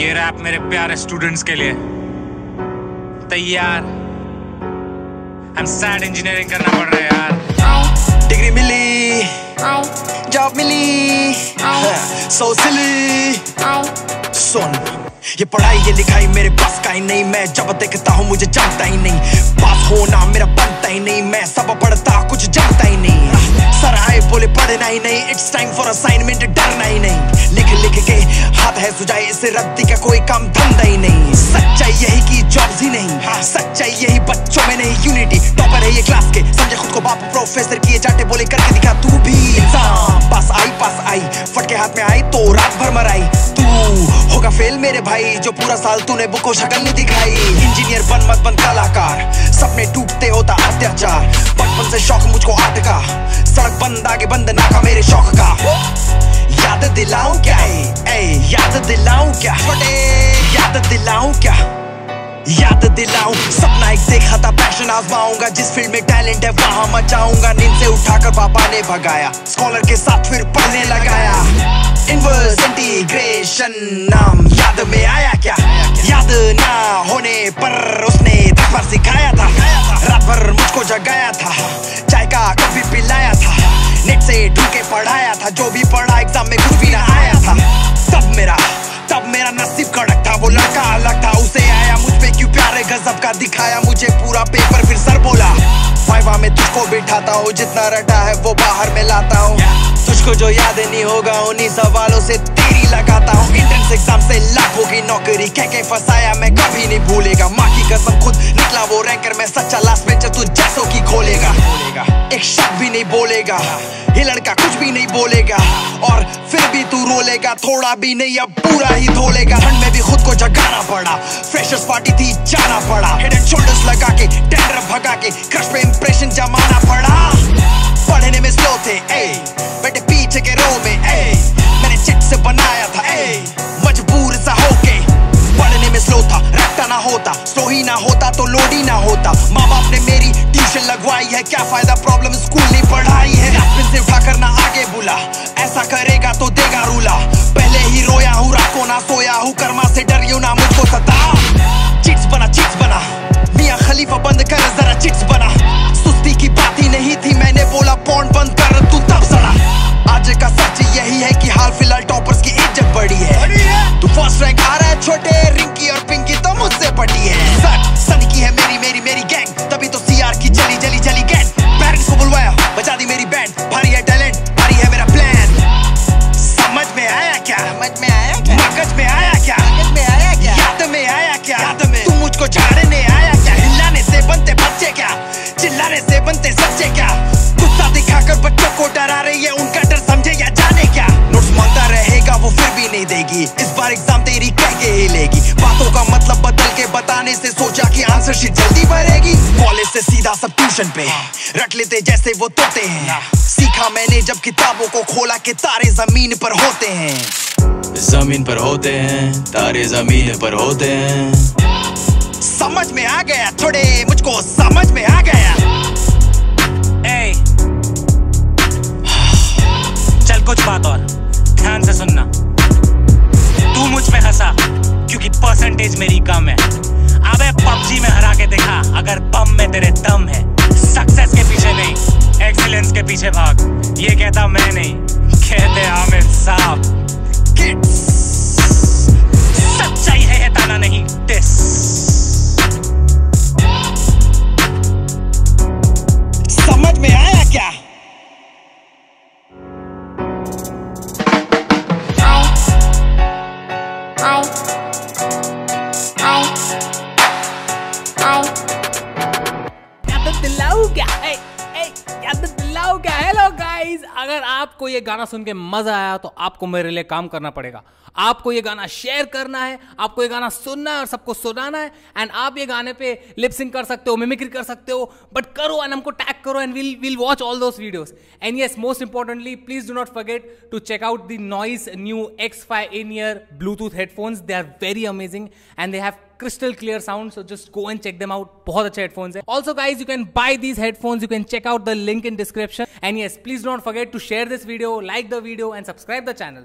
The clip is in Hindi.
ये रैप मेरे प्यारे स्टूडेंट्स के लिए। तैयार? हम सैड इंजीनियरिंग करना पड़ रहा है यार। डिग्री मिली, जॉब मिली, सो सिली। सुन, ये पढ़ाई ये लिखाई मेरे पास का ही नहीं। मैं जब देखता हूँ मुझे जानता ही नहीं। पास होना मेरा बनता ही नहीं। मैं सब पढ़ता कुछ जानता ही नहीं। सर आए बोले पढ़ना ही नहीं। इट्स टाइम फॉर असाइनमेंट, डरना ही नहीं। लिख लिख के हाथ है सुझाए, इससे रद्दी का कोई काम धंधा ही नहीं। सच्चाई यही की जॉब्स ही नहीं, सच्चाई यही बच्चों में नहीं। यूनिटी टॉपर है ये क्लास के, समझे खुद को बाप प्रोफेसर किए जाटे बोले करके दिखा तू भी। एग्जाम पास आई, फटके हाथ में आई तो रात भर मराई। तू होगा फेल मेरे भाई, जो पूरा साल तूने बुक को शक्ल नहीं दिखाई। इंजीनियर बन मत बन कलाकार, सपने टूटते होता अत्याचार। बचपन से शौक मुझको आर्ट का, सड़क बंद आगे बंद नाका मेरे शौक का। याद दिलाऊं क्या याद दिलाऊं क्या, याद दिलाऊं क्या, याद दिलाऊं। सपना एक देखा था, पैशन आजमाऊंगा। जिस फील्ड में टैलेंट है वहां मचाऊंगा। नींद से उठाकर पापा ने भगाया, स्कॉलर के साथ फिर पढ़ने लगाया। इनवर्स इंटीग्रेशन नाम याद में आया क्या? याद ना होने पर उसने 10 बार सिखाया था। रात भर मुझको जगाया था, चाय का कप भी पिलाया था। नेट से ढूंढ के पढ़ाया था, जो भी पढ़ा एग्जाम में कुछ भी ना आया था। तब मेरा नसीब कड़क था। वो लड़का अलग था, उसे आया मुझ पे क्यों प्यारे गजब का दिखाया मुझे पूरा पेपर। फिर सर बोला वाइवा में तुझको बिठाता हूँ, जितना रटा है वो बाहर में लाता हूँ। तुझको जो याद नहीं होगा उन्हीं सवालों से तेरी लगाता हूँ। एंट्रेंस एग्जाम से लाखों की नौकरी कह के फंसाया मैं कभी नहीं भूलेगा। माँ की कसम खुद निकला वो रैंकर, मैं सच्चा लास्ट बेंचर तू जैसों की खोलेगा। एक शब्द भी नहीं बोलेगा, ये लड़का कुछ भी नहीं बोलेगा। और फिर भी तू रोलेगा, थोड़ा भी नहीं अब पूरा ही धोलेगा। ठंड में भी खुद को जगाना पड़ा, फ्रेशर्स पार्टी थी जाना पड़ा। हेड एंड शोल्डर्स लगा के टेंडर भगा के क्रश पे इंप्रेशन जमाना पड़ा। पढ़ने में स्लो थे बेटे पीछे के रो में मैंने चिट से बनाया था मजबूर सा होके। पढ़ने में स्लो था, रट्टा ना होता, स्लो ही ना होता तो लोड ही ना होता। माँ बाप ने मेरी ट्यूशन लगवाई है, क्या फायदा प्रॉब्लम स्कूल नहीं पढ़ाई है। डस्टबिन से उठाकर ना आगे बुला, ऐसा करेगा तो देगा रूला। पहले ही रोया हूँ, रात को ना सोया हूँ, कर्मा से डरियो ना मुझको सता। चिट्स बना मियां खलीफा बंद कर जरा चिट्स बना। सुस्ती की बात ही नहीं थी, मैंने बोला पॉन्ड बंद कर, तू तब सड़ा। आज का सच यही है कि हाल फिलहाल टॉपर्स की इज्जत बढ़ी है। तू फर्स्ट रैंक आ रहा है छोटे, रिंकी और पिंकी तो मुझसे पटी है। सच सनी की है मेरी गैंग, तभी तो सीआर की चली गैंग। पेरेंट्स को बुलवाया, बजा दी मेरी बैंड। भारी है टैलेंट, भारी है मेरा प्लान। समझ में आया क्या? मगज में आया क्या? याद में आया क्या? तू मुझको झाड़ने आया क्या? हिलाने से बनते बच्चे क्या? चिल्लाने से बनते सच्चे क्या? गुस्सा दिखाकर बच्चों को डरा रही है, उनका डर समझे या जाने क्या? नोट्स मांगता रहेगा वो फिर भी नहीं देगी, इस बार एग्जाम तेरी कह के ही लेगी। बातों का मतलब बदल के बताने से सोचा कि आंसर शीट जल्दी भरेगी। कॉलेज से सीधा सब ट्यूशन पे रट लेते जैसे वो तोते हैं। सीखा मैंने जब किताबों को खोला के तारे जमीन पर होते हैं। जमीन पर होते हैं तारे, जमीन पर होते हैं। समझ में आ गया, थोड़े मुझको समझ में आ गया। चल कुछ बात और ध्यान से सुनना। तू मुझ पे हंसा क्योंकि परसेंटेज मेरी कम है। अबे पबजी में हरा के दिखा अगर बम में तेरे दम है। सक्सेस के पीछे नहीं, एक्सीलेंस के पीछे भाग। ये कहता मैं नहीं, कहते आमिर साहब। सच्चाई है ताना नहीं टिस। समझ में आया क्या? हेलो गाइस, अगर आपको ये गाना सुन के मजा आया तो आपको मेरे लिए काम करना पड़ेगा। आपको ये गाना शेयर करना है, आपको ये गाना सुनना है और सबको सुनाना है। एंड आप ये गाने पे लिप सिंक कर सकते हो, मिमिक्री कर सकते हो, बट करो एंड हमको टैग करो and we'll watch all those videos. And yes, most importantly, please do not forget to check out the Noise new X5 in-ear Bluetooth headphones. They are very amazing and they have crystal clear sound, so just go and check them out. बहुत अच्छे headphones हैं. Also guys, you can buy these headphones. You can check out the link in description. And yes, please don't forget to share this video, like the video and subscribe the channel.